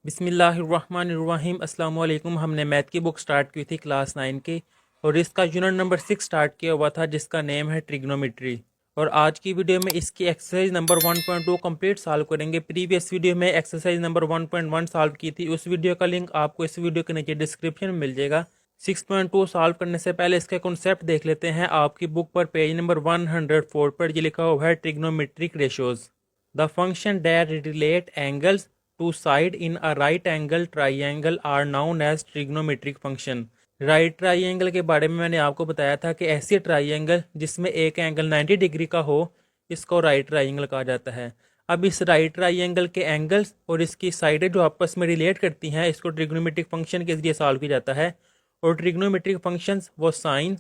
बिस्मिल्लाहिर्रहमानिर्रहीम अस्सलाम वालेकुम। हमने मैथ की बुक स्टार्ट की थी क्लास 9 की और इसका यूनिट नंबर 6 स्टार्ट किया हुआ था जिसका नेम है ट्रिग्नोमेट्री। और आज की वीडियो में इसकी एक्सरसाइज नंबर 1.2 कंप्लीट सॉल्व करेंगे। प्रीवियस वीडियो में एक्सरसाइज नंबर 1.1 सॉल्व की थी, उस वीडियो का लिंक आपको इस वीडियो के नीचे डिस्क्रिप्शन में मिल जाएगा। 6.2 सॉल्व करने से पहले इसके कॉन्सेप्ट देख लेते हैं। आपकी बुक पर पेज नंबर 104 पर ये लिखा हुआ है trigonometric ratios. The function that relate angles to side in a right angle triangle are known as trigonometric function. Right triangle के बारे में मैंने आपको बताया था कि ऐसी ट्राइंगल जिसमें एक एंगल 90 डिग्री का हो इसको राइट ट्राइंगल कहा जाता है। अब इस राइट ट्राइंगल के एंगल्स और इसकी साइडें जो आपस में रिलेट करती हैं इसको ट्रिग्नोमेट्रिक फंक्शन के जरिए सॉल्व किया जाता है। और ट्रिग्नोमेट्रिक फंक्शंस वो साइन,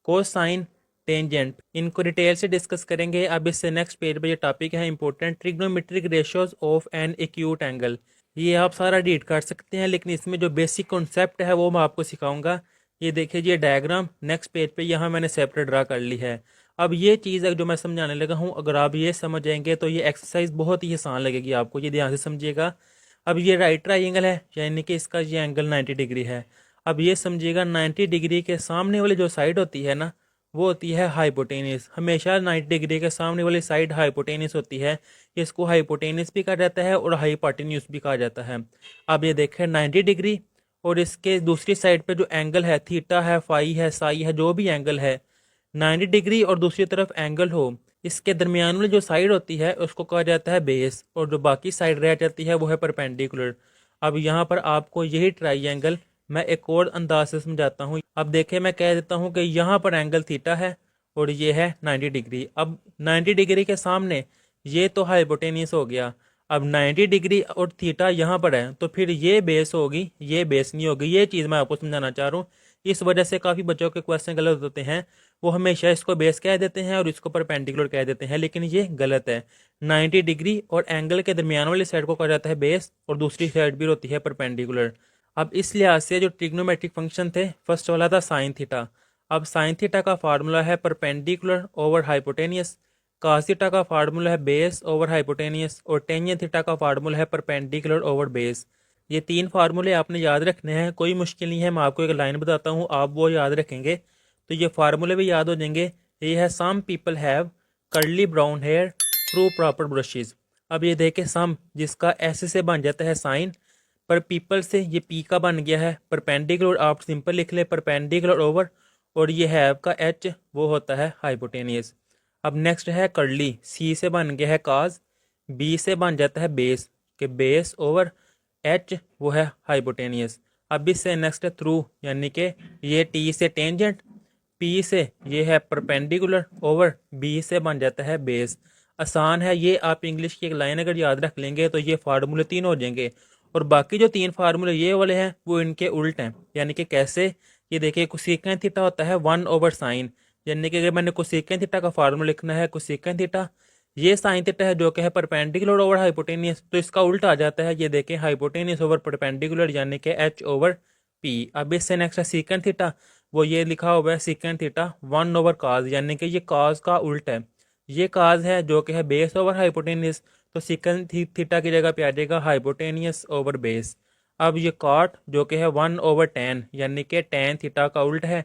कोसाइन, टेंजेंट, इनको डिटेल से डिस्कस करेंगे। अब इससे नेक्स्ट पेज पे ये टॉपिक है important, trigonometric ratios of N acute angle. ये आप सारा रीड कर सकते हैं लेकिन इसमें जो बेसिक कॉन्सेप्ट है वो मैं आपको सिखाऊंगा। ये देखिए ये डायग्राम नेक्स्ट पेज पे यहाँ मैंने सेपरेट ड्रा कर ली है। अब ये चीज़ जो मैं समझाने लगा हूँ अगर आप ये समझ जाएंगे तो ये एक्सरसाइज बहुत ही आसान लगेगी आपको, ये ध्यान से समझिएगा। अब ये राइट ट्राइंगल है यानी कि इसका ये एंगल 90 डिग्री है। अब ये समझिएगा 90 डिग्री के सामने वाली जो साइड होती है ना वो होती है हाइपोटेनियस। हमेशा 90 डिग्री के सामने वाली साइड हाइपोटेनियस होती है। इसको हाइपोटेनियस भी कहा जाता है और हाइपोटेन्यूस भी कहा जाता है। अब ये देखें 90 डिग्री और इसके दूसरी साइड पे जो एंगल है थीटा है, फाई है, साई है, जो भी एंगल है 90 डिग्री और दूसरी तरफ एंगल हो, इसके दरमियान वाली जो साइड होती है उसको कहा जाता है बेस और जो बाकी साइड रह जाती है वो है परपेंडिकुलर। अब यहाँ पर आपको यही ट्राइंगल मैं एक और अंदाज से समझाता हूँ। अब देखें मैं कह देता हूँ कि यहाँ पर एंगल थीटा है और ये है 90 डिग्री। अब 90 डिग्री के सामने ये तो हाइपोटेनियस हो गया। अब 90 डिग्री और थीटा यहाँ पर है तो फिर ये बेस होगी, ये बेस नहीं होगी। ये चीज़ मैं आपको समझाना चाह रहा हूँ। इस वजह से काफ़ी बच्चों के क्वेश्चन गलत होते हैं। वो हमेशा इसको बेस कह देते हैं और इसको परपेंडिकुलर कह देते हैं, लेकिन ये गलत है। 90 डिग्री और एंगल के दरमियान वाली साइड को कहा जाता है बेस और दूसरी साइड भी होती है परपेंडिकुलर। अब इस लिहाज से जो ट्रिग्नोमेट्रिक फंक्शन थे, फर्स्ट वाला था साइन थीटा। अब साइन थीटा का फार्मूला है perpendicular over hypotenuse, cos theta का फार्मूला है बेस ओवर हाइपोटेनियस और टेंजेंट थीटा का फार्मूला है परपेंडिकुलर ओवर बेस। ये तीन फार्मूले आपने याद रखने हैं, कोई मुश्किल नहीं है। मैं आपको एक लाइन बताता हूँ, आप वो याद रखेंगे तो ये फार्मूले भी याद हो जाएंगे। ये है some people have curly brown hair through proper brushes. अब ये देखें सम जिसका ऐसे से बन जाता है साइन, पर पीपल से ये पी का बन गया है परपेंडिकुलर, आप सिंपल लिख ले परपेंडिकुलर ओवर, और ये हैव का एच वो होता है हाइपोटेनियस। अब नेक्स्ट है कर्ली, सी से बन गया है काज, बी से बन जाता है बेस के बेस ओवर एच वो है हाइपोटेनियस। अब इससे नेक्स्ट है थ्रू यानी कि ये टी से टेंजेंट, पी से ये है परपेंडिकुलर ओवर बी से बन जाता है बेस। आसान है ये, आप इंग्लिश की एक लाइन अगर याद रख लेंगे तो ये फार्मूले तीन हो जाएंगे। और बाकी जो तीन फार्मूले ये वाले हैं वो इनके उल्ट हैं। यानी कि कैसे, ये देखिए कोसेकेंट थीटा होता है 1 ओवर साइन, यानी कि अगर मैंने कोसेकेंट थीटा का फार्मूला लिखना है कोसेकेंट थीटा, ये साइन थीटा है जो कि है परपेंडिकुलर ओवर हाइपोटेनियस, तो इसका उल्टा आ जाता है। ये देखें हाइपोटेनियस ओवर परपेंडिकुलर यानी कि एच ओवर पी। अब इससे नेक्स्ट है सीकेंट थीटा, वो ये लिखा हुआ है सीकेंट थीटा 1 ओवर काज, यानी कि ये काज का उल्ट है। ये काज है जो कि है बेस ओवर हाइपोटेनियस, तो सीकेंट थीटा की जगह पे आ जाएगा हाइपोटेनियस ओवर बेस। अब ये कॉट जो कि है 1 ओवर टेन, यानी कि टेन थीटा का उल्ट है।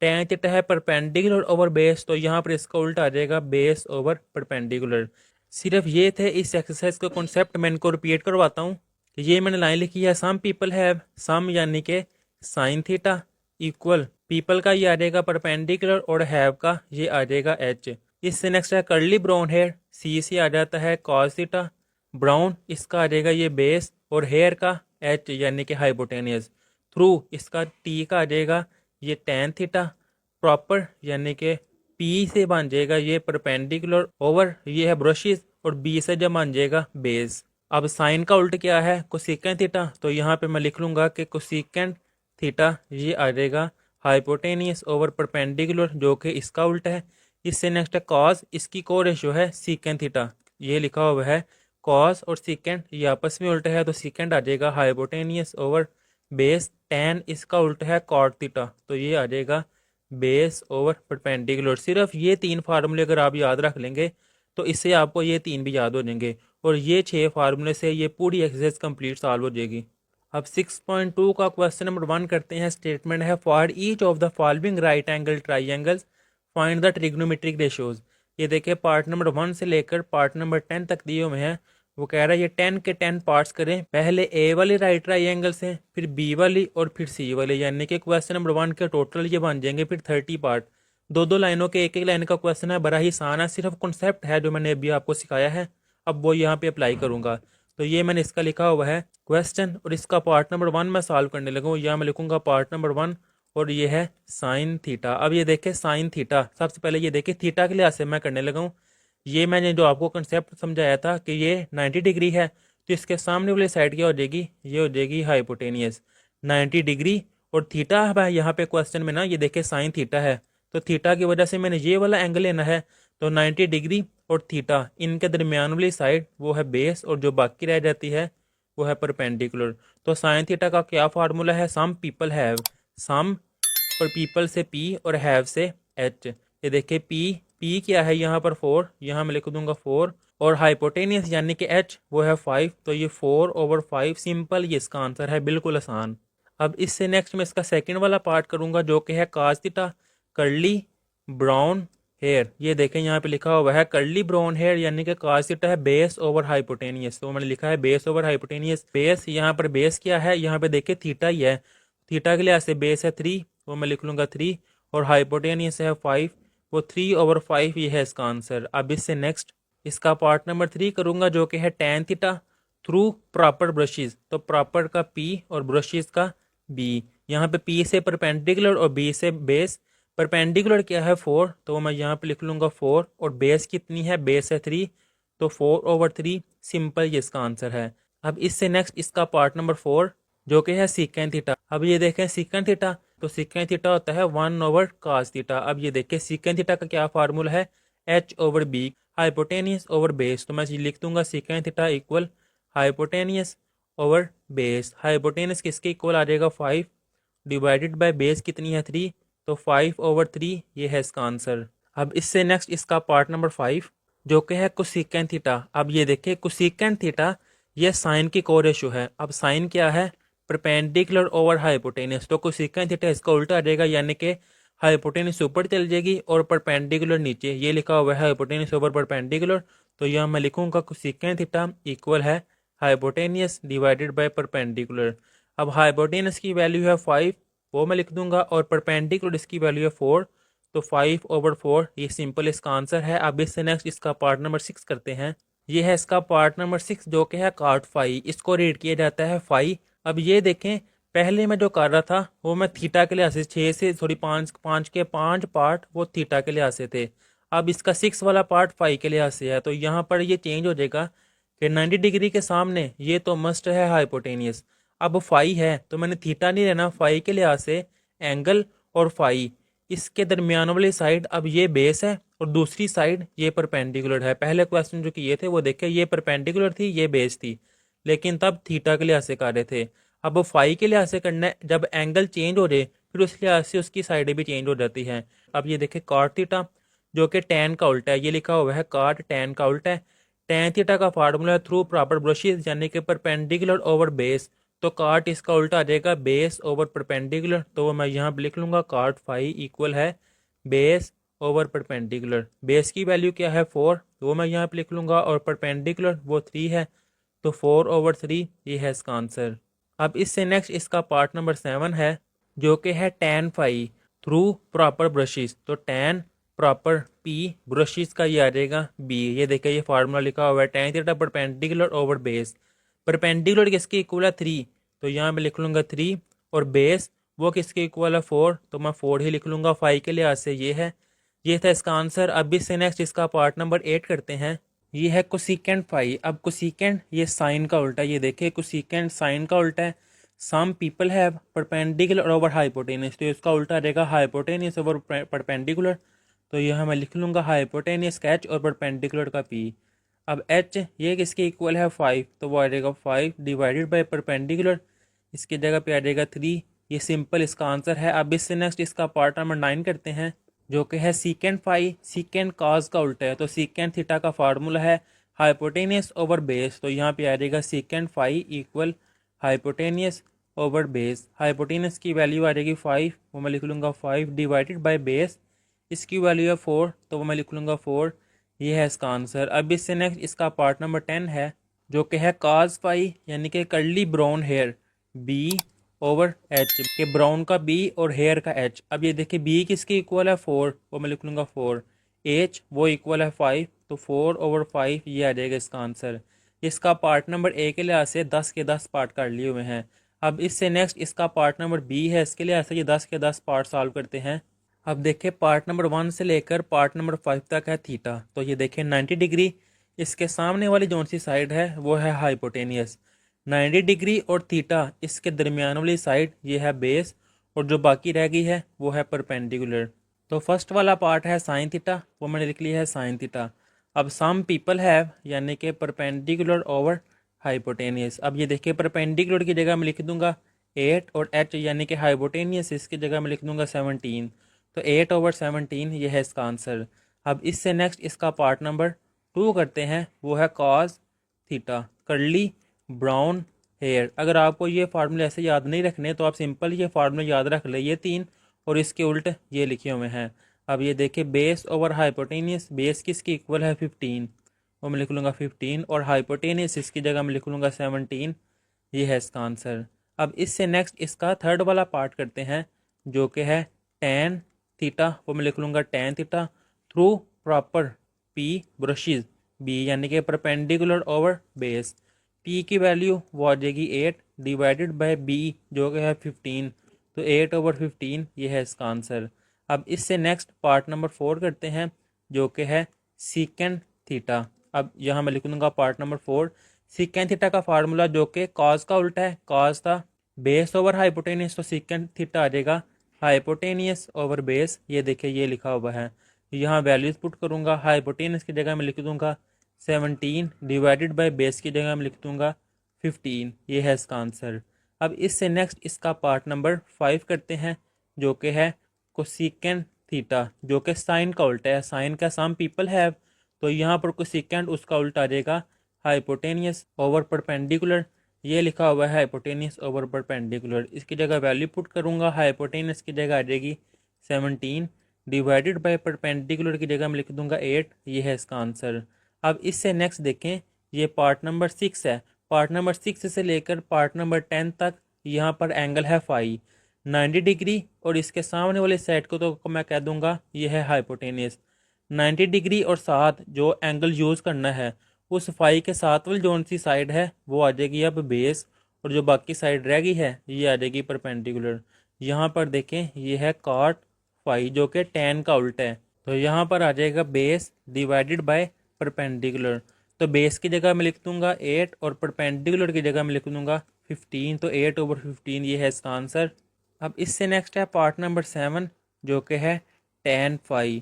टेन थीटा है परपेंडिकुलर ओवर बेस, तो यहाँ पर इसका उल्टा आ जाएगा बेस ओवर परपेंडिकुलर। सिर्फ ये थे इस एक्सरसाइज का कॉन्सेप्ट, मैं इनको रिपीट करवाता हूँ। ये मैंने लाइन लिखी है सम पीपल हैव, सम यानी कि साइन थीटा इक्वल पीपल का ये आ जाएगा परपेंडिकुलर और हैव का ये आ जाएगा एच। इससे नेक्स्ट है कर्ली ब्राउन हेयर, सी से आ जाता है कॉस थीटा, ब्राउन इसका आ जाएगा ये बेस और हेयर का एच यानी कि हाइपोटेनियस, थ्रू इसका टी का आ जाएगा ये टेन थीटा, प्रॉपर यानी कि पी से बन जाएगा ये परपेंडिकुलर ओवर ये है ब्रशेस और बी से जब बन जाएगा बेस। अब साइन का उल्ट क्या है कोसेकेंट थीटा, तो यहाँ पे मैं लिख लूँगा कि कोसेकेंट थीटा ये आ जाएगा हाइपोटेनियस ओवर परपेंडिकुलर जो कि इसका उल्ट है। इससे नेक्स्ट है कॉस, इसकी को रेशो है सीकेंट थीटा, ये लिखा हुआ है कॉस और सीकेंट ये आपस में उल्ट है, तो सीकेंट आ जाएगा हाइपोटेनियस ओवर बेस, टेन इसका उल्ट है कॉट थीटा, तो ये आ जाएगा बेस ओवर परपेंडिकुलर। सिर्फ ये तीन फार्मूले अगर आप याद रख लेंगे तो इससे आपको ये तीन भी याद हो जाएंगे और ये 6 फार्मूले से ये पूरी एक्सरसाइज कंप्लीट सॉल्व हो जाएगी। अब 6.2 का क्वेश्चन नंबर 1 करते हैं। स्टेटमेंट है for each of the following right angle triangles find the trigonometric ratios. ये देखिए पार्ट नंबर 1 से लेकर पार्ट नंबर 10 तक दिए हुए हैं। वो कह रहा है ये 10 के 10 पार्ट्स करें, पहले ए वाली राइट ट्राइंगल से, फिर बी वाली और फिर सी वाली, यानी कि क्वेश्चन नंबर 1 के टोटल ये बन जाएंगे फिर 30 पार्ट। दो दो लाइनों के एक एक लाइन का क्वेश्चन है, बड़ा ही आसान है, सिर्फ कॉन्सेप्ट है जो मैंने अभी आपको सिखाया है, अब वो यहाँ पे अप्लाई करूंगा। तो ये मैंने इसका लिखा हुआ है क्वेश्चन और इसका पार्ट नंबर 1 मैं सॉल्व करने लगूँ। यहाँ मैं लिखूंगा पार्ट नंबर 1 और ये है साइन थीटा। अब ये देखे साइन थीटा, सबसे पहले ये देखे थीटा के लिहाज से मैं करने लगा हूँ। ये मैंने जो आपको कंसेप्ट समझाया था कि ये 90 डिग्री है, तो इसके सामने वाली साइड क्या हो जाएगी, ये हो जाएगी हाइपोटेनियस 90 डिग्री। और थीटा है यहाँ पे क्वेश्चन में ना, ये देखे साइन थीटा है, तो थीटा की वजह से मैंने ये वाला एंगल लेना है। तो 90 डिग्री और थीटा इनके दरमियान वाली साइड वो है बेस, और जो बाकी रह जाती है वो है परपेंडिकुलर। तो साइन थीटा का क्या फार्मूला है, सम पीपल हैव, सम पर पीपल से पी और हैव से एच। ये देखिए पी क्या है यहाँ पर 4, यहाँ मैं लिख दूंगा 4, और हाइपोटेनियस यानी कि एच वो है 5, तो ये 4/5 सिंपल, ये इसका आंसर है, बिल्कुल आसान। अब इससे नेक्स्ट मैं इसका सेकंड वाला पार्ट करूंगा जो कि है cos theta curly brown hair. ये देखें यहाँ पे लिखा हुआ है कर्ली ब्राउन हेयर, यानी कि काज थीटा है बेस ओवर हाइपोटेनियस, तो मैंने लिखा है बेस ओवर हाइपोटेनियस। बेस यहाँ पर बेस क्या है, यहाँ पे देखिए थीटा ही है, थीटा के लिहाज से बेस है 3, वो मैं लिख लूंगा 3, और हाइपोटेनियस है 5, वो 3/5, ये है इसका आंसर। अब इससे नेक्स्ट इसका पार्ट नंबर 3 करूंगा जो कि है tan theta through proper brushes. तो प्रॉपर का पी और ब्रशेज का बी। यहाँ पे पी से परपेंडिकुलर और बी से बेस। परपेंडिकुलर क्या है 4, तो मैं यहाँ पे लिख लूंगा 4, और बेस कितनी है, बेस है 3, तो 4/3 सिंपल, ये इसका आंसर है। अब इससे नेक्स्ट इसका पार्ट नंबर 4 जो कि है सीकेंट थीटा। अब ये देखें सीकेंट थीटा, तो सीकेंट थीटा होता है 1/cos थीटा। अब ये देखिए सीकेंट थीटा का क्या फार्मूला है, h/b, हाइपोटेनियस ओवर बेस। तो मैं लिख दूंगा secant theta equal hypotenuse over base. Hypotenuse किसके इक्वल आ जाएगा 5 डिवाइडेड बाय बेस कितनी है 3, तो 5/3, ये है इसका आंसर। अब इससे नेक्स्ट इसका पार्ट नंबर 5 जो कि है कोसेकेंट थीटा। अब ये देखिए कोसेकेंट थीटा ये साइन की कोरेशियो है। अब साइन क्या है, परपेंडिकुलर ओवर हाइपोटेनियस, तो कोसेकेंट थीटा इसका उल्टा आ जाएगा, यानी कि हाइपोटेनियस ऊपर चल जाएगी और परपेंडिकुलर नीचे। ये लिखा हुआ है हाइपोटेनियस ओवर परपेंडिकुलर, तो यहाँ मैं लिखूंगा कोसेकेंट थीटा इक्वल है हाइपोटेनियस डिवाइडेड बाय परपेंडिकुलर। अब हाइपोटेनियस की वैल्यू है 5, वो मैं लिख दूंगा, और परपेंडिकुलर इसकी वैल्यू है 4, तो 5/4, ये सिंपल इसका आंसर है। अब इससे नेक्स्ट इसका पार्ट नंबर 6 करते हैं। ये है इसका पार्ट नंबर 6 जो कि है कॉट फाई, इसको रीड किया जाता है फाई। अब ये देखें पहले मैं जो कर रहा था वो मैं थीटा के लिहाज से 6 से सॉरी 5 के 5 पार्ट वो थीटा के लिहाज से थे। अब इसका 6 वाला पार्ट फाई के लिहाज से है, तो यहाँ पर ये चेंज हो जाएगा कि 90 डिग्री के सामने ये तो मस्ट है हाइपोटेनियस। अब फाई है तो मैंने थीटा नहीं लेना, फाई के लिहाज से एंगल और फाई इसके दरमियान वाली साइड, अब ये बेस है और दूसरी साइड ये परपेंडिकुलर है। पहले क्वेश्चन जो किए थे वो देखे ये परपेंडिकुलर थी ये बेस थी, लेकिन तब थीटा के लिहाज से कर रहे थे। अब फाई के लिहाज से करना है, जब एंगल चेंज हो जाए फिर उस लिहाज से उसकी साइडें भी चेंज हो जाती हैं। अब ये देखे कॉट थीटा जो कि टैन का उल्टा है, ये लिखा हुआ है कॉट टैन का उल्टा है। टैन थीटा का फार्मूला है थ्रू प्रॉपर ब्रशेज यानी कि परपेंडिकुलर ओवर बेस, तो काट इसका उल्टा आ जाएगा बेस ओवर परपेंडिकुलर, तो वो मैं यहाँ पे लिख लूंगा काट फाई इक्वल है बेस ओवर परपेंडिकुलर। बेस की वैल्यू क्या है 4, तो वो मैं यहाँ पे लिख लूंगा, और परपेंडिकुलर वो 3 है, तो 4/3 ये है इसका आंसर। अब इससे नेक्स्ट इसका पार्ट नंबर 7 है जो कि है tan phi through proper brushes. तो टैन प्रॉपर पी ब्रशेज का ये आ जाएगा बी। ये देखिए ये फार्मूला लिखा हुआ है tan theta perpendicular over base. Perpendicular किसके इक्वल है 3, तो यहाँ मैं लिख लूंगा 3, और बेस वो किसके इक्वल है 4, तो मैं 4 ही लिख लूंगा। 5 के लिहाज से ये था इसका आंसर। अब इससे नेक्स्ट इसका पार्ट नंबर 8 करते हैं। ये है कोसेकेंट फाई। अब कोसेकेंट ये साइन का उल्टा, ये देखिए कोसेकेंट साइन का उल्टा है। Some people have perpendicular over hypotenuse, तो इसका उल्टा रहेगा हाइपोटेनियस ओवर परपेंडिकुलर, तो यह मैं लिख लूंगा हाइपोटेनियस का एच और परपेंडिकुलर का पी। अब एच ये किसके इक्वल है 5, तो वो आ जाएगा 5 डिवाइडेड बाय परपेंडिकुलर, इसकी जगह पे आ जाएगा 3, ये सिंपल इसका आंसर है। अब इससे नेक्स्ट इसका पार्ट नंबर 9 करते हैं जो कि है सीकेंट फाई। सीकेंट काज का उल्टा है, तो सीकेंट थीटा का फार्मूला है हाइपोटेनियस ओवर बेस, तो यहाँ पे आ जाएगा secant phi equal hypotenuse over base. Hypotenuse की वैल्यू आ जाएगी 5, वो मैं लिख लूँगा 5 डिवाइडेड बाय बेस, इसकी वैल्यू है 4, तो वो मैं लिख लूँगा 4। ये है इसका आंसर। अब इससे नेक्स्ट इसका पार्ट नंबर 10 है, जो कि है काज पाई यानी कि curly brown hair B over H, के ब्राउन का बी और हेयर का एच। अब ये देखिए बी किसके इक्वल है 4, वो मैं लिख लूँगा 4, एच वो इक्वल है 5, तो 4/5 ये आ जाएगा इसका आंसर। इसका पार्ट नंबर ए के लिहाज से 10 के 10 पार्ट कर लिए हुए हैं। अब इससे नेक्स्ट इसका पार्ट नंबर बी है, इसके लिहाज से ये 10 के 10 पार्ट सॉल्व करते हैं। अब देखिए पार्ट नंबर 1 से लेकर पार्ट नंबर 5 तक है थीटा, तो ये देखिए 90 डिग्री, इसके सामने वाली जौन सी साइड है वो है हाइपोटेनियस। 90 डिग्री और थीटा इसके दरमियान वाली साइड ये है बेस, और जो बाकी रह गई है वो है परपेंडिकुलर। तो फर्स्ट वाला पार्ट है साइन थीटा, वो मैंने लिख लिया है साइन थीटा। अब सम पीपल हैव यानी कि परपेंडिकुलर ओवर हाइपोटेनियस। अब ये देखिए परपेंडिकुलर की जगह मैं लिख दूंगा 8 और एच यानी कि हाइपोटेनियस इसकी जगह मैं लिख दूंगा 17, तो 8/17 ये है इसका आंसर। अब इससे नेक्स्ट इसका पार्ट नंबर 2 करते हैं, वो है cos theta curly brown hair. अगर आपको ये फार्मूले ऐसे याद नहीं रखने तो आप सिंपल ये फार्मूले याद रख ले, ये 3 और इसके उल्ट ये लिखे हुए हैं। अब ये देखिए बेस ओवर हाइपोटेनियस, बेस किसकी इक्वल है 15, वो मैं लिख लूँगा 15, और हाइपोटेनियस इसकी जगह मैं लिख लूँगा 17, ये है इसका आंसर। अब इससे नेक्स्ट इसका थर्ड वाला पार्ट करते हैं, जो कि है टेन थीटा, वो मैं लिख लूँगा tan theta through proper P brushes B यानी कि परपेंडिकुलर ओवर बेस। पी की वैल्यू वो आ जाएगी 8 डिवाइडेड बाय बी जो कि है 15, तो 8/15 ये है इसका आंसर। अब इससे नेक्स्ट पार्ट नंबर 4 करते हैं, जो कि है सीकेंड थीटा। अब यहाँ मैं लिख दूँगा पार्ट नंबर 4, सीकेंड थीटा का फार्मूला जो कि कॉज का उल्टा है, कॉज था बेस ओवर हाइपोटेनियस, तो सीकेंड थीटा आ जाएगा हाइपोटेनियस ओवर बेस। ये देखिए ये लिखा हुआ है, यहाँ वैल्यूज पुट करूँगा, हाइपोटेनियस की जगह मैं लिख दूँगा 17 डिवाइडेड बाय बेस की जगह मैं लिख दूँगा 15, ये है इसका आंसर। अब इससे नेक्स्ट इसका पार्ट नंबर 5 करते हैं, जो कि है कोसिकेंड थीटा, जो कि साइन का उल्टा है। साइन का सम पीपल हैव, तो यहाँ पर कोसिकेंड उसका उल्टा आ जाएगा हाइपोटेनियस ओवर परपेंडिकुलर, ये लिखा हुआ है हाइपोटेनियस ओवर परपेंडिकुलर। इसकी जगह वैल्यू पुट करूँगा, हाइपोटेनियस की जगह आ जाएगी 17 डिवाइडेड बाय परपेंडिकुलर की जगह मैं लिख दूंगा 8, ये है इसका आंसर। अब इससे नेक्स्ट देखें, ये पार्ट नंबर 6 है। पार्ट नंबर 6 से लेकर पार्ट नंबर 10 तक यहाँ पर एंगल है फाई 90 डिग्री, और इसके सामने वाले साइड को तो मैं कह दूंगा ये है हाइपोटेनियस। 90 डिग्री और साथ जो एंगल यूज़ करना है उस फाई के साथ वाली जौन सी साइड है वो आ जाएगी अब बेस, और जो बाकी साइड रह गई है ये आ जाएगी परपेंडिकुलर। यहाँ पर देखें ये है कॉट फाई जो कि टेन का उल्टा है, तो यहाँ पर आ जाएगा बेस डिवाइडेड बाय परपेंडिकुलर। तो बेस की जगह मैं लिख दूंगा 8 और परपेंडिकुलर की जगह मैं लिख दूंगा 15, तो 8/15 ये है इसका आंसर। अब इससे नेक्स्ट है पार्ट नंबर 7, जो कि है tan phi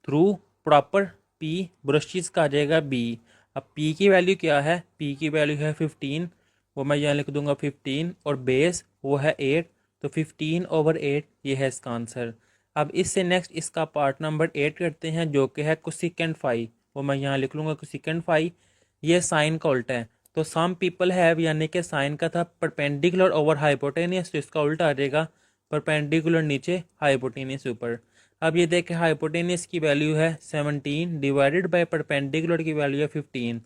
through proper P brushes का आ जाएगा बी। अब पी की वैल्यू क्या है, पी की वैल्यू है 15, वो मैं यहाँ लिख दूंगा 15, और बेस वो है 8, तो 15/8 ये है इसका आंसर। अब इससे नेक्स्ट इसका पार्ट नंबर 8 करते हैं, जो कि है कोसिकेंड फाई, वो मैं यहाँ लिख लूँगा कोसिकेंड फाई, ये साइन का उल्टा है। तो सम पीपल हैव यानी कि साइन का था परपेंडिकुलर ओवर हाइपोटेनियस, तो इसका उल्टा आ जाएगा परपेंडिकुलर नीचे हाइपोटेनियस ऊपर। अब ये देखें हाइपोटेनियस की वैल्यू है 17 डिवाइडेड बाय परपेंडिकुलर की वैल्यू है 15,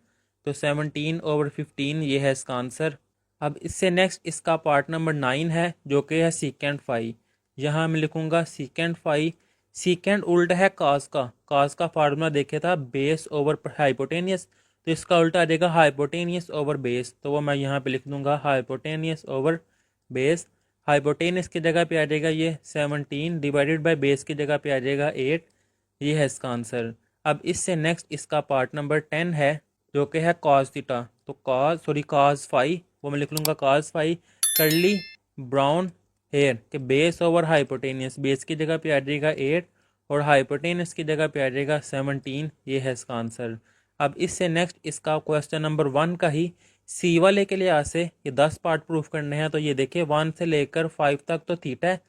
तो 17/15 ये है इसका आंसर। अब इससे नेक्स्ट इसका पार्ट नंबर 9 है, जो कि है सीकेंड फाई। यहाँ मैं लिखूँगा सीकेंड फाई, सीकेंड उल्टा है काज का फार्मूला देखे था बेस ओवर हाइपोटेनियस, तो इसका उल्टा आ जाएगा हाइपोटेनियस ओवर बेस, तो वो मैं यहाँ पे लिख दूँगा हाइपोटेनियस ओवर बेस। हाइपोटेनियस की जगह पे आ जाएगा ये 17 डिवाइडेड बाय बेस की जगह पे आ जाएगा 8, ये है इसका आंसर। अब इससे नेक्स्ट इसका पार्ट नंबर 10 है, जो कि है कॉस थीटा, तो कॉस फाई, वो मैं लिख लूँगा cos phi curly brown hair के बेस ओवर हाइपोटेनियस, बेस की जगह पे आ जाएगा 8 और हाइपोटेनियस की जगह पे आ जाएगा 17, ये है इसका आंसर। अब इससे नेक्स्ट इसका क्वेश्चन नंबर 1 का ही सी वाले के लिहाज से ये 10 पार्ट प्रूफ करने हैं। तो ये देखिए 1 से लेकर 5 तक तो थीटा है,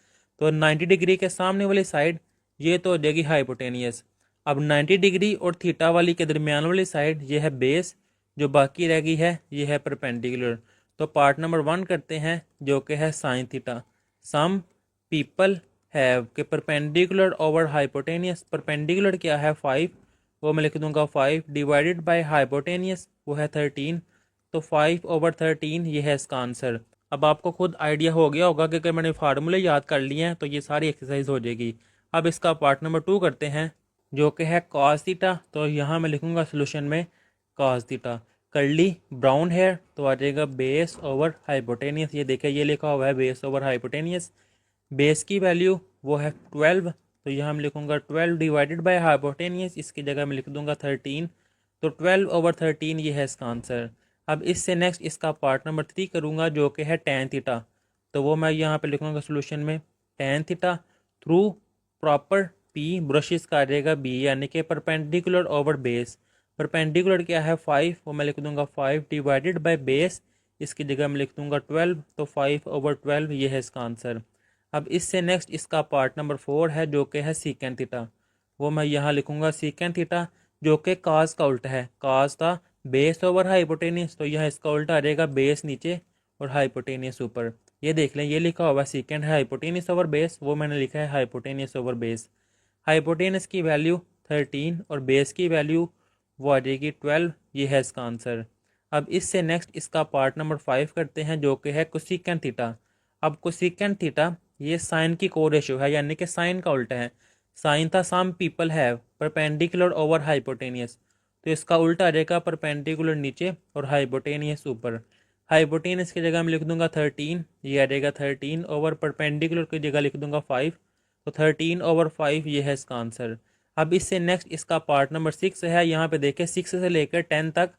तो 90 डिग्री के सामने वाली साइड ये तो हो जाएगी हाइपोटेनियस। अब 90 डिग्री और थीटा वाली के दरमियान वाली साइड ये है बेस, जो बाकी रह गई है ये है परपेंडिकुलर। तो पार्ट नंबर 1 करते हैं जो कि है sine theta. Some people have के परपेंडिकुलर ओवर हाइपोटेनियस, परपेंडिकुलर क्या है 5, वो मैं लिख दूंगा 5 डिवाइडेड बाय हाइपोटेनियस वो है 13, तो 5/13 ये है इसका आंसर। अब आपको खुद आइडिया हो गया होगा कि अगर मैंने फार्मूले याद कर लिए हैं तो ये सारी एक्सरसाइज हो जाएगी। अब इसका पार्ट नंबर 2 करते हैं जो कि है कॉस थीटा। तो यहाँ मैं लिखूंगा सोल्यूशन में cos theta. Curly brown hair तो आ जाएगा बेस ओवर हाइपोटेनियस, ये देखिए ये लिखा हुआ है बेस ओवर हाइपोटेनियस। बेस की वैल्यू वो है 12, तो यहाँ मैं लिखूंगा 12 डिवाइडेड बाय हाइपोटेनियस, इसकी जगह मैं लिख दूंगा 13, तो 12/13 ये है इसका आंसर। अब इससे नेक्स्ट इसका पार्ट नंबर 3 करूँगा जो कि है टेन थीटा। तो वो मैं यहाँ पे लिखूंगा सोल्यूशन में ten theta through proper P brushes का आ जाएगा बी, यानी कि परपेंडिकुलर ओवर बेस। परपेंडिकुलर क्या है 5, वो मैं लिख दूंगा 5 डिवाइडेड बाय बेस, इसकी जगह मैं लिख दूंगा 12, तो 5/12 ये है इसका आंसर। अब इससे नेक्स्ट इसका पार्ट नंबर 4 है जो कि है सीकेंड थीटा। वो मैं यहाँ लिखूंगा सीकेंड थीटा जो कि काज का उल्टा है। काज था बेस ओवर हाइपोटेनियस, तो यह इसका उल्टा आ जाएगा बेस नीचे और हाइपोटेनियस ऊपर। ये देख लें ये लिखा हुआ सीकेंड है हाइपोटेनियस ओवर बेस, वो मैंने लिखा है हाइपोटेनियस ओवर बेस। हाइपोटेनियस की वैल्यू 13 और बेस की वैल्यू वो आ जाएगी 12, ये है इसका आंसर। अब इससे नेक्स्ट इसका पार्ट नंबर 5 करते हैं जो कि है कोसेकेंड थीटा। अब कोसेकेंड थीटा ये साइन की को रेशियो है, यानी कि साइन का उल्टा है। साइन था some people have perpendicular over hypotenuse, तो इसका उल्टा आ जाएगा परपेंडिकुलर नीचे और हाइपोटेनियस ऊपर। हाइपोटेनियस की जगह मैं लिख दूंगा 13, ये आ जाएगा 13 ओवर परपेंडिकुलर की जगह लिख दूंगा 5, तो 13/5 ये है इसका आंसर। अब इससे नेक्स्ट इसका पार्ट नंबर 6 है। यहाँ पे देखें 6 से लेकर 10 तक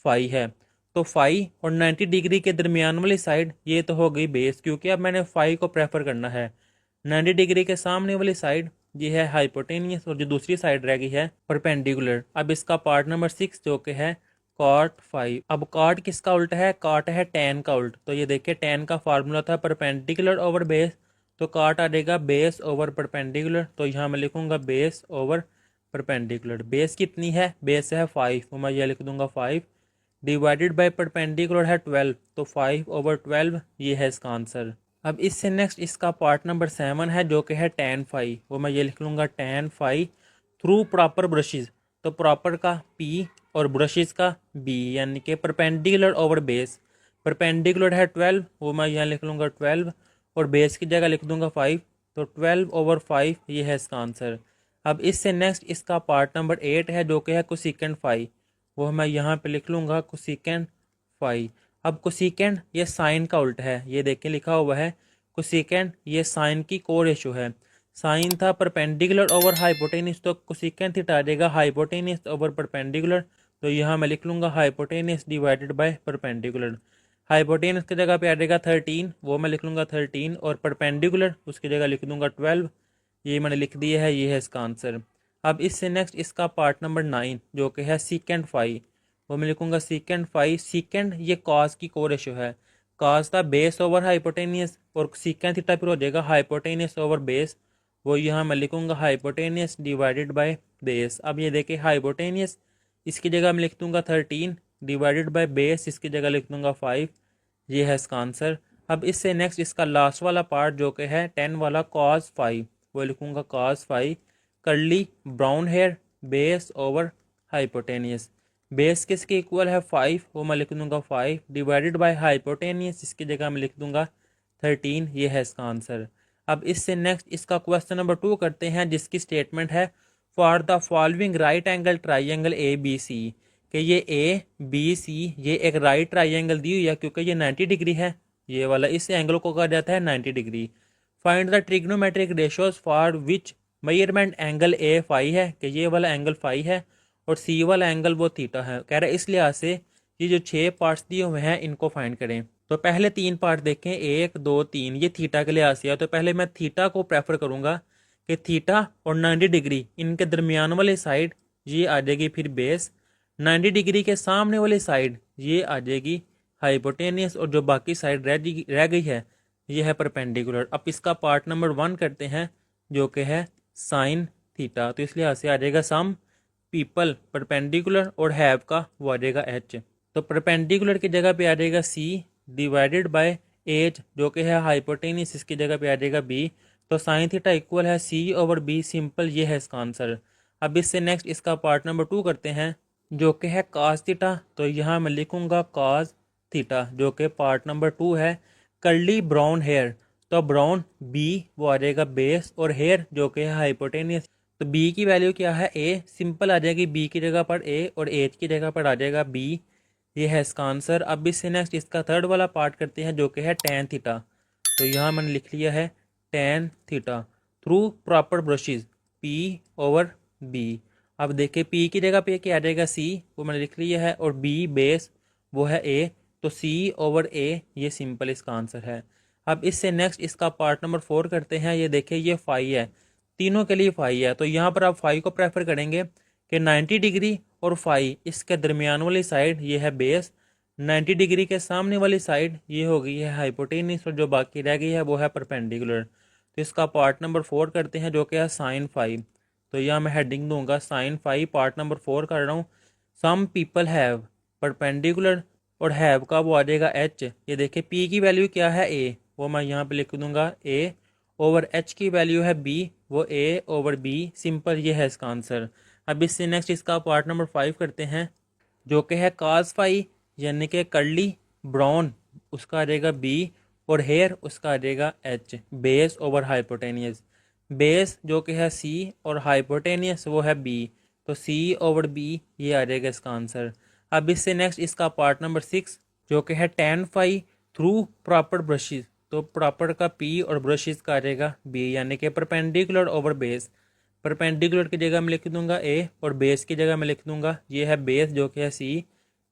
5 है, तो 5 और 90 डिग्री के दरमियान वाली साइड ये तो हो गई बेस, क्योंकि अब मैंने 5 को प्रेफर करना है। 90 डिग्री के सामने वाली साइड ये है हाइपोटेनियस और जो दूसरी साइड रह गई है परपेंडिकुलर। अब इसका पार्ट नंबर 6 जो कि है कॉट 5। अब कॉट किसका उल्टा है? कॉट है टेन का उल्ट। तो ये देखिए टेन का फार्मूला था परपेंडिकुलर ओवर बेस, तो कॉट आ जाएगा बेस ओवर परपेंडिकुलर, तो यहाँ मैं लिखूंगा बेस ओवर परपेंडिकुलर। बेस कितनी है? बेस है 5, तो मैं यह लिख दूंगा 5 डिवाइडेड बाय परपेंडिकुलर है 12, तो 5/12 ये है इसका आंसर। अब इससे नेक्स्ट इसका पार्ट नंबर 7 है जो कि है tan फाई। वो मैं ये लिख लूँगा tan phi through proper brushes. तो प्रॉपर का P और ब्रशेज का B, यानी कि परपेंडिकुलर ओवर बेस। परपेंडिकुलर है 12, वो मैं यहाँ लिख लूँगा 12 और बेस की जगह लिख दूँगा 5, तो 12/5 ये है इसका आंसर। अब इससे नेक्स्ट इसका पार्ट नंबर 8 है जो कि है कोसेकेंड फाई। वो मैं यहाँ पे लिख लूँगा कोसेकेंड फाई। अब कोसेकेंड ये साइन का उल्टा है, ये देखें लिखा हुआ है कोसेकेंड ये साइन की को रेशो है। साइन था परपेंडिकुलर ओवर हाइपोटेनियस, तो कोसेकेंड थीटा आ जाएगा हाइपोटेनियस ओवर परपेंडिकुलर, तो यहाँ मैं लिख लूँगा hypotenuse divided by perpendicular. Hypotenuse की जगह पे आ जाएगा 13, वो मैं लिख लूँगा 13 और परपेंडिकुलर उसकी जगह लिख दूँगा 12, ये मैंने लिख दिया है, ये है इसका आंसर। अब इससे नेक्स्ट इसका पार्ट नंबर 9 जो कि है सीकेंड फाई। वो मैं लिखूंगा सीकेंड फाई। सीकेंड ये कॉस की को रेशो है। कॉस था बेस ओवर हाइपोटेनियस और सीकेंड थीटा फिर हो जाएगा हाइपोटेनियस ओवर बेस, वो यहाँ मैं लिखूंगा हाइपोटेनियस डिवाइडेड बाय बेस। अब ये देखिए हाइपोटेनियस इसकी जगह मैं लिख दूंगा 13 डिवाइडेड बाय बेस, इसकी जगह लिख दूंगा 5, ये है इसका आंसर। अब इससे नेक्स्ट इसका लास्ट वाला पार्ट जो कि है 10 वाला कॉस 5, वो लिखूंगा cos 5 curly brown hair base over hypotenuse. Base किसके इक्वल है 5, वो मैं लिख दूंगा 5 डिवाइडेड बाय हाइपोटेनियस, इसकी जगह मैं लिख दूंगा 13, ये है इसका आंसर। अब इससे नेक्स्ट इसका क्वेश्चन नंबर 2 करते हैं जिसकी स्टेटमेंट है for the following right angle triangle A B C, कि ये ए बी सी ये एक राइट ट्राइंगल दी हुई है क्योंकि ये 90 डिग्री है, ये वाला इस एंगल को कहा जाता है 90 degree. Find the trigonometric ratios for which measurement angle A phi है, कि ये वाला एंगल फाई है और सी वाला एंगल वो थीटा है। कह रहा है इस लिहाज से ये जो 6 पार्ट्स दिए हुए हैं इनको फाइंड करें। तो पहले 3 पार्ट देखें 1 2 3, ये थीटा के लिहाज से है, तो पहले मैं थीटा को प्रेफर करूंगा कि थीटा और 90 डिग्री इनके दरमियान वाली साइड ये आ जाएगी फिर बेस, 90 डिग्री के सामने वाली साइड ये आ जाएगी हाइपोटेनियस और जो बाकी साइड रह गई है ये है परपेंडिकुलर। अब इसका पार्ट नंबर 1 करते हैं जो कि है साइन थीटा। तो इस लिहाज से आ जाएगा सम पीपल परपेंडिकुलर और हैव का वो आ जाएगा एच। तो परपेंडिकुलर की जगह पे आ जाएगा सी डिवाइडेड बाय एज जो कि है हाइपोटेनियस, इसकी जगह पे आ जाएगा बी। तो साइन थीटा इक्वल है सी ओवर बी, सिंपल, ये है इसका आंसर। अब इससे नेक्स्ट इसका पार्ट नंबर 2 करते हैं जो कि है काज थीटा। तो यहाँ मैं लिखूंगा काज थीटा जो कि पार्ट नंबर 2 है। कर्ली ब्राउन हेयर, तो ब्राउन बी वो आ जाएगा बेस, और हेयर जो कि है हाइपोटेनियस, तो बी की वैल्यू क्या है ए, सिंपल आ जाएगी, बी की जगह पर ए और एच की जगह पर आ जाएगा बी, ये है इसका आंसर। अब इससे नेक्स्ट इसका थर्ड वाला पार्ट करते हैं जो कि है टेन थीटा। तो यहाँ मैंने लिख लिया है tan theta through proper brushes P over B. अब देखिए पी की जगह पे क्या आ जाएगा सी, वो मैंने लिख लिया है, और बी बेस वो है ए, तो सी ओवर ए, ये सिंपल इसका आंसर है। अब इससे नेक्स्ट इसका पार्ट नंबर 4 करते हैं। ये देखिए ये फाई है, तीनों के लिए फाई है, तो यहाँ पर आप फाई को प्रेफर करेंगे कि 90 डिग्री और फाई इसके दरमियान वाली साइड ये है बेस, 90 डिग्री के सामने वाली साइड ये हो गई है हाइपोटेनियस, और जो बाकी रह गई है वो है परपेंडिकुलर। तो इसका पार्ट नंबर 4 करते हैं जो कि है साइन फाइव। तो यहाँ मैं हेडिंग दूंगा साइन फाइव, पार्ट नंबर 4 कर रहा हूँ। सम पीपल हैव परपेंडिकुलर, और हैव का वो आ जाएगा एच। ये देखिए पी की वैल्यू क्या है ए, वो मैं यहाँ पे लिख दूंगा ए, ओवर एच की वैल्यू है बी, वो ए ओवर बी, सिंपल, ये है इसका आंसर। अब इससे नेक्स्ट इसका पार्ट नंबर 5 करते हैं जो कि है काज फाई, यानी कि कर्ली ब्राउन उसका आ जाएगा बी, और हेयर उसका आ जाएगा H, base over hypotenuse. Base जो कि है सी और हाइपोटेनियस वो है बी, तो सी ओवर बी, ये आ जाएगा इसका आंसर। अब इससे नेक्स्ट इसका पार्ट नंबर 6 जो कि है tan phi through proper brushes. तो प्रॉपर का पी और ब्रशेज का आ जाएगा बी, यानी कि परपेंडिकुलर ओवर बेस। परपेंडिकुलर की जगह मैं लिख दूंगा ए, और बेस की जगह मैं लिख दूंगा ये है बेस जो कि है सी,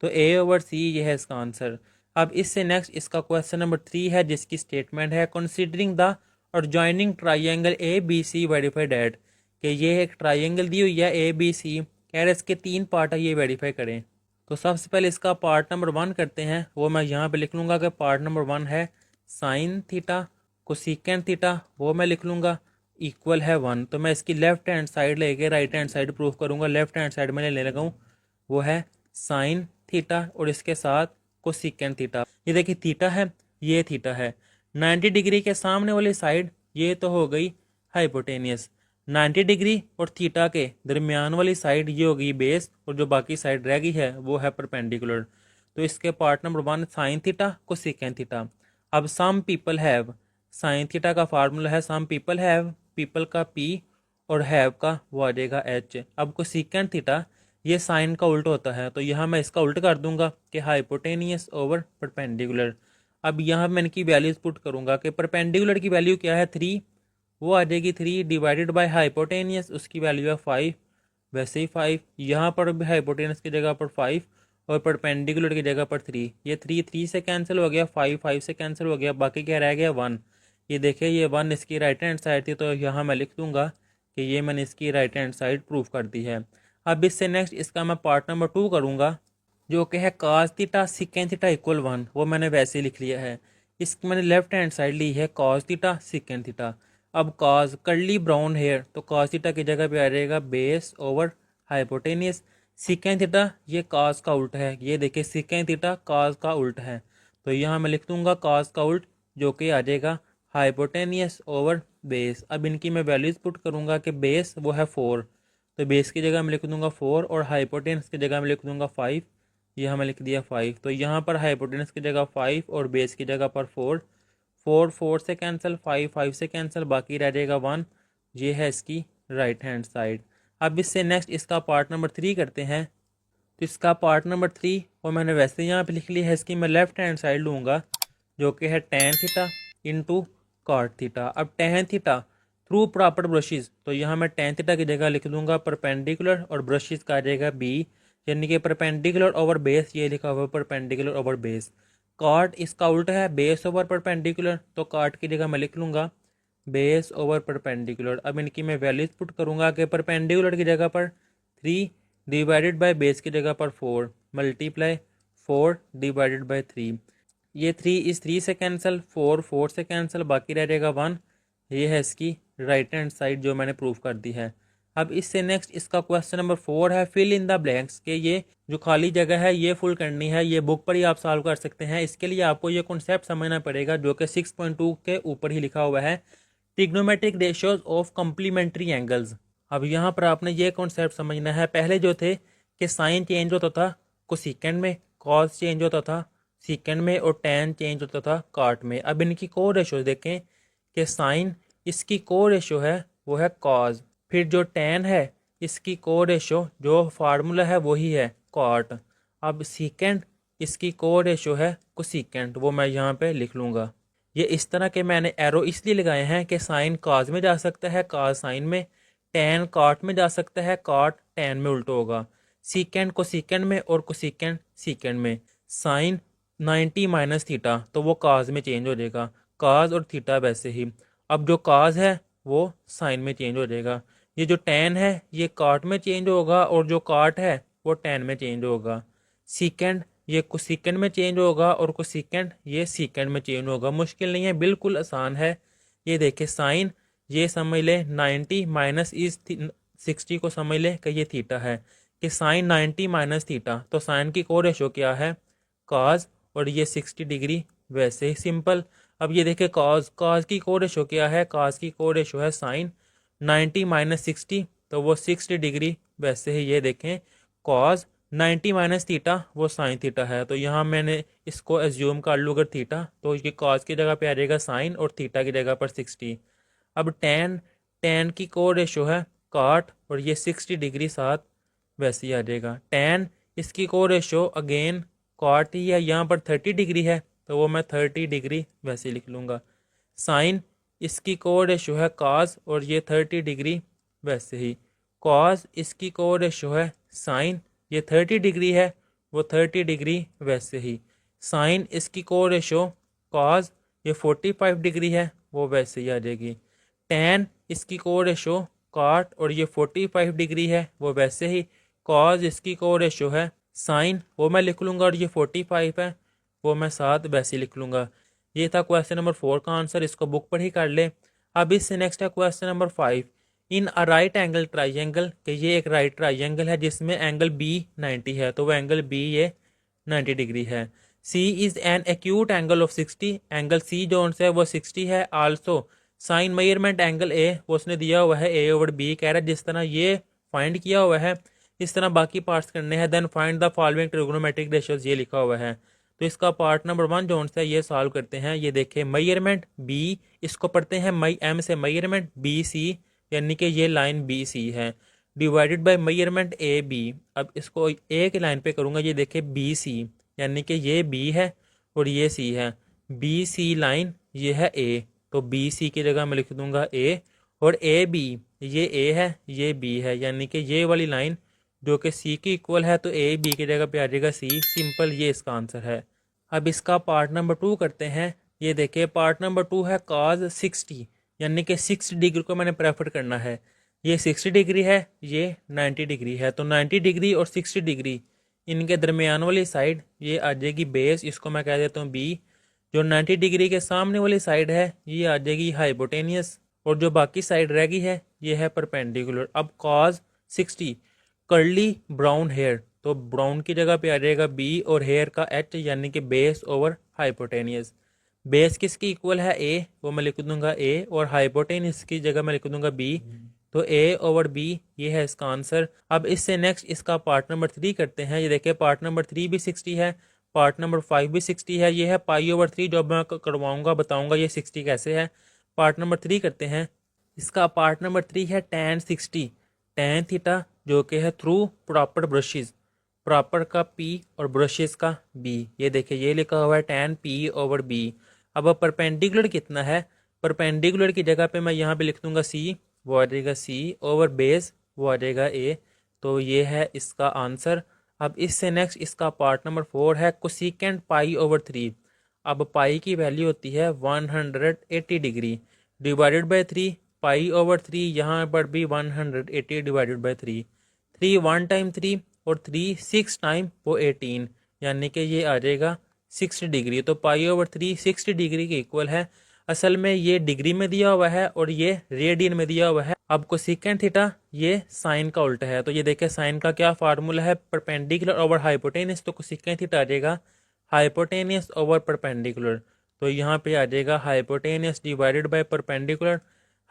तो ए ओवर सी, ये है इसका आंसर। अब इससे नेक्स्ट इसका क्वेश्चन नंबर 3 है जिसकी स्टेटमेंट है कंसीडरिंग द और joining triangle A B C verify that, कि ये एक ट्राइंगल दी हुई है ए बी सी, कह रहे इसके 3 पार्ट है, ये वेरीफाई करें। तो सबसे पहले इसका पार्ट नंबर 1 करते हैं, वो मैं यहाँ पे लिख लूँगा कि पार्ट नंबर 1 है साइन थीटा, कोसेकेंट थीटा वो मैं लिख लूँगा इक्वल है 1। तो मैं इसकी लेफ्ट हैंड साइड लेके राइट हैंड साइड प्रूफ करूँगा। लेफ्ट हैंड साइड में ले लगा हूँ, वो है साइन थीटा, और इसके साथ कोसेकेंट थीटा। ये देखिए थीटा है, ये थीटा है, 90 डिग्री के सामने वाली साइड ये तो हो गई हाइपोटेनियस, 90 डिग्री और थीटा के दरमियान वाली साइड ये हो गई बेस, और जो बाकी साइड रह गई है वो है परपेंडिकुलर। तो इसके part number 1 sine theta cosecant theta. अब some people have, sine theta का फार्मूला है सम पीपल हैव, पीपल का पी और हैव का वो आ जाएगा एच। अब कोसेकेंट थीटा ये साइन का उल्ट होता है, तो यहाँ मैं इसका उल्ट कर दूंगा कि हाइपोटेनियस ओवर परपेंडिकुलर। अब यहाँ मैं इनकी वैल्यूज पुट करूंगा कि परपेंडिकुलर की वैल्यू क्या है 3, वो आ जाएगी 3 डिवाइडेड बाय हाइपोटेनियस, उसकी वैल्यू है 5, वैसे ही 5 यहाँ पर भी हाइपोटेनियस की जगह पर 5 और परपेंडिकुलर की जगह पर 3, ये 3 3 से कैंसिल हो गया, 5 5 से कैंसिल हो गया, बाकी क्या रह गया 1। ये देखिए ये 1 इसकी राइट हैंड साइड थी, तो यहाँ मैं लिख दूंगा कि ये मैंने इसकी राइट हैंड साइड प्रूफ कर दी है। अब इससे नेक्स्ट इसका मैं पार्ट नंबर 2 करूँगा जो कि है cos theta secant theta equal 1, वो मैंने वैसे ही लिख लिया है। इसकी मैंने लेफ्ट हैंड साइड ली है काज थीटा सिकेंट थीटा। अब काज कर्ली ब्राउन हेयर, तो काज थीटा की जगह पे आ जाएगा base over hypotenuse. Secant theta ये काज का उल्ट है, ये देखिए सिकेंट थीटा काज का उल्ट है, तो यहाँ मैं लिख दूंगा काज का उल्ट जो कि आ जाएगा हाइपोटेनियस ओवर बेस। अब इनकी मैं वैल्यूज पुट करूँगा कि बेस वो है 4, तो बेस की जगह मैं लिख दूंगा 4 और हाइपोटेनस की जगह मैं लिख दूंगा 5, यह हमें लिख दिया 5। तो यहाँ पर हाइपोटेनस की जगह 5 और बेस की जगह पर 4, 4 4 से कैंसिल, 5 5 से कैंसिल, बाकी रह जाएगा 1, ये है इसकी राइट हैंड साइड। अब इससे नेक्स्ट इसका पार्ट नंबर 3 करते हैं। तो इसका पार्ट नंबर 3 और मैंने वैसे यहाँ पे लिख ली है, इसकी मैं लेफ्ट हैंड साइड लूँगा जो कि है tan theta into cot theta. अब tan theta through proper brushes, तो यहाँ मैं टेन थीटा की जगह लिख दूंगा परपेंडिकुलर और ब्रशेज का आ जाएगा बी, यानी कि परपेंडिकुलर ओवर बेस, ये लिखा हुआ परपेंडिकुलर ओवर बेस। कॉट इसका उल्टा है बेस ओवर परपेंडिकुलर, तो कॉट की जगह मैं लिख लूँगा बेस ओवर परपेंडिकुलर। अब इनकी मैं वैल्यूज पुट करूँगा कि परपेंडिकुलर की जगह पर 3 डिवाइडेड बाय बेस की जगह पर 4 मल्टीप्लाई 4 डिवाइडेड बाय 3, ये 3 इस 3 से कैंसिल, 4 4 से कैंसिल, बाकी रह जाएगा 1, ये है इसकी राइट हैंड साइड जो मैंने प्रूफ कर दी है। अब इससे नेक्स्ट इसका क्वेश्चन नंबर 4 है फिल इन द ब्लैंक्स, के ये जो खाली जगह है ये फुल करनी है। ये बुक पर ही आप सॉल्व कर सकते हैं। इसके लिए आपको ये कॉन्सेप्ट समझना पड़ेगा जो कि 6.2 के ऊपर ही लिखा हुआ है, trigonometric ratios of complementary angles. अब यहाँ पर आपने ये कॉन्सेप्ट समझना है। पहले जो थे कि साइन चेंज होता था कोसेकेंड में, कॉस चेंज होता था सीकेंड में और टैन चेंज होता था कॉट में। अब इनकी को रेशो देखें कि साइन इसकी को रेशो है वो है कॉज, फिर जो टैन है इसकी को रेशो जो फार्मूला है वही है कॉट। अब सीकेंड इसकी को रेशो है कोसेकेंड, वो मैं यहाँ पे लिख लूँगा। ये इस तरह के मैंने एरो इसलिए लगाए हैं कि साइन कॉज में जा सकता है कॉज साइन में, टैन कॉट में जा सकता है कॉट टैन में उल्टा होगा, सीकेंड कोसेकेंड में और कोसेकेंड सीकेंड में। साइन 90 माइनस थीटा तो वो काज में चेंज हो जाएगा, काज और थीटा वैसे ही। अब जो काज है वो साइन में चेंज हो जाएगा। ये जो टैन है ये काट में चेंज होगा और जो काट है वो टैन में चेंज होगा। सीकेंड ये कोसेकेंड में चेंज होगा और कोसेकेंड ये सीकेंड में चेंज होगा। मुश्किल नहीं है, बिल्कुल आसान है। ये देखे साइन ये समझ ले 90 माइनस इस 60 को समझ ले कि ये थीटा है, कि साइन 90 माइनस थीटा तो साइन की को रेशो क्या है काज और ये 60 डिग्री, वैसे ही सिंपल। अब ये देखें कॉज की को रेशो क्या है, कॉज की को रेशो है साइन 90 माइनस 60 तो वो 60 डिग्री, वैसे ही ये देखें कॉज 90 माइनस थीटा वो साइन थीटा है। तो यहाँ मैंने इसको एज्यूम कर लूँ अगर थीटा तो ये कॉज की जगह पे आ जाएगा साइन और थीटा की जगह पर 60। अब टैन की को रेशो है काट और ये 60 डिग्री साथ वैसे ही आ जाएगा। टैन इसकी को रेशो अगेन कॉट ही है, यहाँ पर 30 डिग्री है तो वो मैं 30 डिग्री वैसे लिख लूँगा। साइन इसकी को रेशो है कॉस और ये 30 डिग्री, वैसे ही कॉस इसकी को रेशो है साइन, ये 30 डिग्री है वो 30 डिग्री, वैसे ही साइन इसकी को रेशो कॉस ये 45 डिग्री है वो वैसे ही आ जाएगी। टैन इसकी को रेशो कॉट और ये 45 डिग्री है वो वैसे ही, कॉज इसकी को रेशो है साइन वो मैं लिख लूँगा और ये 45 है वो मैं साथ वैसे लिख लूँगा। ये था क्वेश्चन नंबर 4 का आंसर, इसको बुक पर ही कर ले। अब इससे नेक्स्ट है question number 5, in a right angle triangle, कि ये एक राइट ट्राइंगल है जिसमें एंगल बी 90 है तो वो एंगल बी ये 90 डिग्री है। C is an acute angle of 60, angle C जो है वो 60 है। Also sine measurement angle A वो उसने दिया हुआ है ए ओवर बी, कह रहा है जिस तरह ये फाइंड किया हुआ है इस तरह बाकी पार्ट्स करने हैं। Then find the following trigonometric ratios, ये लिखा हुआ है। तो इसका पार्ट नंबर 1 जो है ये सॉल्व करते हैं। ये देखें मेजरमेंट बी, इसको पढ़ते हैं एम से मेजरमेंट बी सी, यानी कि ये लाइन बी सी है, divided by measurement A B. अब इसको ए की लाइन पे करूँगा, ये देखें बी सी, यानी कि ये बी है और ये सी है, बी सी लाइन ये है ए, तो बी सी की जगह मैं लिख दूंगा ए, और ए बी ये ए है ये बी है, यानी कि ये वाली लाइन जो कि सी की इक्वल है तो ए बी की जगह पे आ जाएगा सी, सिंपल, ये इसका आंसर है। अब इसका पार्ट नंबर 2 करते हैं। ये देखिए पार्ट नंबर 2 है कॉज 60, यानी कि 60 डिग्री को मैंने प्रेफर करना है। ये 60 डिग्री है ये 90 डिग्री है, तो 90 डिग्री और 60 डिग्री इनके दरमियान वाली साइड ये आ जाएगी बेस, इसको मैं कह देता हूँ बी। जो 90 डिग्री के सामने वाली साइड है ये आ जाएगी हाइपोटेनियस, और जो बाकी साइड रह गई है ये है परपेंडिकुलर। अब कॉज 60 कर्ली ब्राउन हेयर, तो ब्राउन की जगह पे आ जाएगा बी और हेयर का एच, यानी कि बेस ओवर हाइपोटेनियस। बेस किसकी इक्वल है ए, वो मैं लिख दूंगा ए, और हाइपोटेनियस की जगह मैं लिख दूंगा बी, तो ए ओवर बी ये है इसका आंसर। अब इससे नेक्स्ट इसका पार्ट नंबर 3 करते हैं। ये देखिए पार्ट नंबर 3 भी 60 है, पार्ट नंबर 5 भी 60 है। ये है पाई ओवर 3, जो मैं करवाऊंगा बताऊंगा ये 60 कैसे है। पार्ट नंबर 3 करते हैं। इसका पार्ट नंबर 3 है tan 60, tan थीटा जो कि है थ्रू प्रॉपर ब्रशेज, प्रॉपर का P और ब्रशेज का B। ये देखिए ये लिखा हुआ है tan P ओवर B। अब परपेंडिकुलर कितना है, परपेंडिकुलर की जगह पे मैं यहाँ पे लिख दूंगा C, वो आ जाएगा C ओवर बेस, वो आ जाएगा A, तो ये है इसका आंसर। अब इससे नेक्स्ट इसका पार्ट नंबर 4 है कोसेकेंट पाई ओवर 3। अब पाई की वैल्यू होती है 180 degree divided by 3, pi over 3 यहाँ पर भी 180 डिवाइडेड बाय 3, 3 1 टाइम 3 और 3 6 टाइम वो 18, यानी कि ये आ जाएगा 60 डिग्री। तो पाई ओवर 3 60 डिग्री के इक्वल है। असल में ये डिग्री में दिया हुआ है और ये रेडियन में दिया हुआ है, अब कोसेकेंट थीटा ये साइन का उल्टा है, तो ये देखिए साइन का क्या फार्मूला है, परपेंडिकुलर ओवर हाइपोटेनियस, तो कोसेकेंट थीटा आ जाएगा हाइपोटेनियस ओवर परपेंडिकुलर। तो यहाँ पे आ जाएगा hypotenuse divided by perpendicular.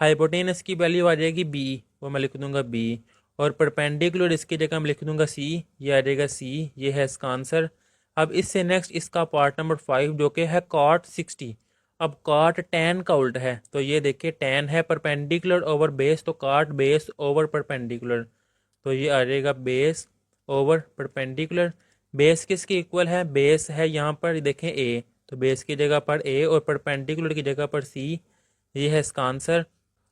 Hypotenuse की वैल्यू आ जाएगी बी, वो मैं लिख दूंगा बी, और परपेंडिकुलर इसकी जगह मैं लिख दूंगा सी, ये आ जाएगा सी, ये है इसका आंसर। अब इससे नेक्स्ट इसका पार्ट नंबर 5 जो कि है कॉट 60। अब कॉट tan का उल्टा है, तो ये देखिए tan है परपेंडिकुलर ओवर बेस, तो कॉट बेस ओवर परपेंडिकुलर, तो ये आ जाएगा बेस ओवर परपेंडिकुलर। बेस किसके इक्वल है, बेस है यहाँ पर देखें a, तो बेस की जगह पर a और परपेंडिकुलर की जगह पर c, ये है इसका आंसर।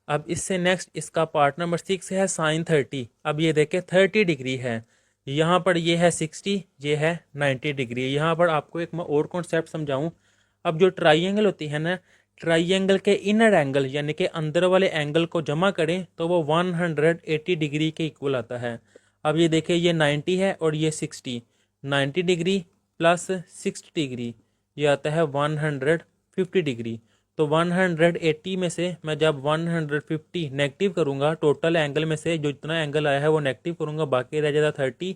अब इससे नेक्स्ट इसका पार्ट नंबर 6 है साइन 30। अब ये देखें 30 डिग्री है, यहाँ पर ये है 60, ये है 90 डिग्री। यहाँ पर आपको एक मैं और कॉन्सेप्ट समझाऊं। अब जो ट्राइंगल होती है ना, ट्राइंगल के इनर एंगल यानी कि अंदर वाले एंगल को जमा करें तो वो 180 डिग्री के इक्वल आता है। अब ये देखिए ये 90 है और ये 60, 90 डिग्री प्लस 60 डिग्री ये आता है 150 डिग्री। तो 180 में से मैं जब 150 नेगेटिव करूँगा, टोटल एंगल में से जो जितना एंगल आया है वो नेगेटिव करूँगा, बाकी रह जाता 30।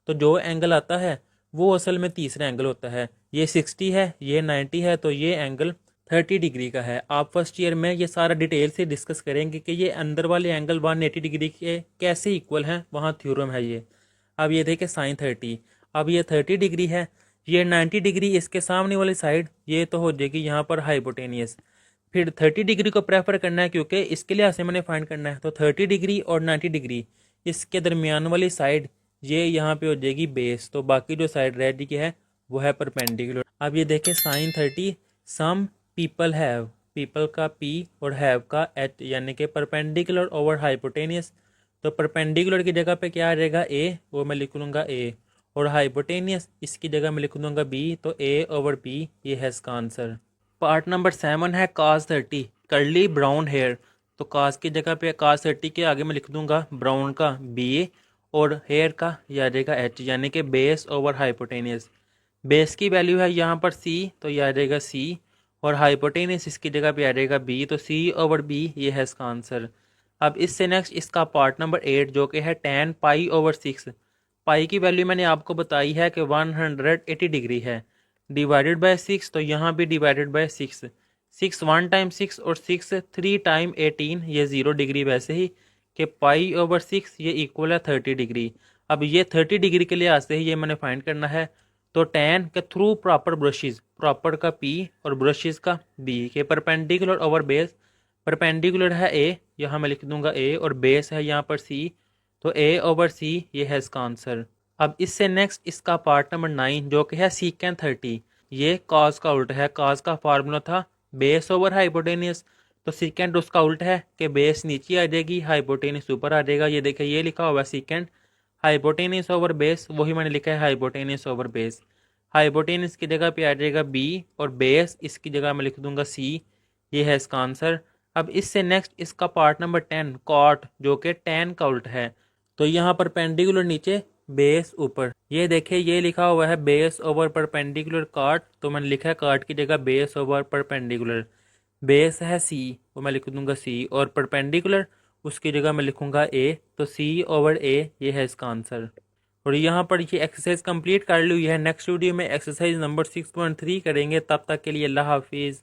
तो जो एंगल आता है वो असल में तीसरा एंगल होता है। ये 60 है, ये 90 है, तो ये एंगल 30 डिग्री का है। आप फर्स्ट ईयर में ये सारा डिटेल से डिस्कस करेंगे कि ये अंदर वाले एंगल 180 डिग्री के कैसे इक्वल हैं, वहाँ थ्योरम है ये। अब ये देखिए साइन 30, अब ये 30 डिग्री है, ये 90 डिग्री इसके सामने वाली साइड, ये तो हो जाएगी यहाँ पर हाइपोटेनियस। फिर 30 डिग्री को प्रेफर करना है क्योंकि इसके लिए ऐसे मैंने फाइंड करना है, तो 30 डिग्री और 90 डिग्री इसके दरमियान वाली साइड ये यहाँ पे हो जाएगी बेस, तो बाकी जो साइड रह गई है वो है परपेंडिकुलर। अब ये देखें sine 30, some people have, people का पी और हैव का एच, यानी कि परपेंडिकुलर ओवर हाइपोटेनियस। तो परपेंडिकुलर की जगह पे क्या आ जाएगा ए, वो मैं लिख लूँगा ए, और हाइपोटेनियस इसकी जगह मैं लिख दूंगा बी, तो ए ओवर बी ये है इसका आंसर। पार्ट नंबर 7 है cos 30 कर्ली ब्राउन हेयर। तो cos की जगह पे cos 30 के आगे मैं लिख दूंगा ब्राउन का बी और हेयर का ये आ जाएगा एच, यानी कि बेस ओवर हाइपोटेनियस। बेस की वैल्यू है यहाँ पर सी, तो ये आ जाएगा सी, और हाइपोटेनियस इसकी जगह पे आ जाएगा बी, तो सी ओवर बी ये है इसका आंसर। अब इससे नेक्स्ट इसका पार्ट नंबर 8 जो कि है tan पाई ओवर 6। पाई की वैल्यू मैंने आपको बताई है कि 180 डिग्री है, डिवाइडेड बाय 6, तो यहाँ भी डिवाइडेड बाय 6, 6 1 टाइम 6 और 6 3 टाइम 18, ये 0 डिग्री। वैसे ही कि पाई ओवर 6 ये इक्वल है 30 डिग्री। अब ये 30 डिग्री के लिए आते ही ये मैंने फाइंड करना है, तो tan के थ्रू प्रॉपर ब्रशेज, प्रॉपर का P और ब्रशेज का B के परपेंडिकुलर ओवर बेस, परपेंडिकुलर है A, यहाँ मैं लिख दूंगा A, और बेस है यहाँ पर C, तो A ओवर C ये है इसका आंसर। अब इससे नेक्स्ट इसका पार्ट नंबर 9 जो कि है सीकेंट 30, ये कॉस का उल्टा है। कॉस का फार्मूला था बेस ओवर हाइपोटेनियस, तो सीकेंट उसका उल्टा है कि बेस नीचे आ जाएगी, हाइपोटेनियस ऊपर आ जाएगा। ये देखिए ये लिखा हुआ है सीकेंट, हाइपोटेनियस ओवर बेस, वही मैंने लिखा है हाइपोटेनियस ओवर बेस। हाइपोटेनियस की जगह पे आ जाएगा बी और बेस इसकी जगह मैं लिख दूंगा सी, ये है इसका आंसर। अब इससे नेक्स्ट इसका पार्ट नंबर 10 कॉट जो कि tan का उल्टा है, तो यहाँ परपेंडिकुलर नीचे बेस ऊपर, ये देखिए ये लिखा हुआ है बेस ओवर परपेंडिकुलर कॉट, तो मैंने लिखा है कॉट की जगह बेस ओवर परपेंडिकुलर। बेस है सी, वो मैं लिख दूंगा सी, और परपेंडिकुलर उसकी जगह मैं लिखूंगा ए, तो सी ओवर ए ये है इसका आंसर। और यहाँ पर ये एक्सरसाइज कंप्लीट कर ली हुई है। नेक्स्ट वीडियो में एक्सरसाइज नंबर 6.3 करेंगे, तब तक के लिए अल्लाह हाफिज़।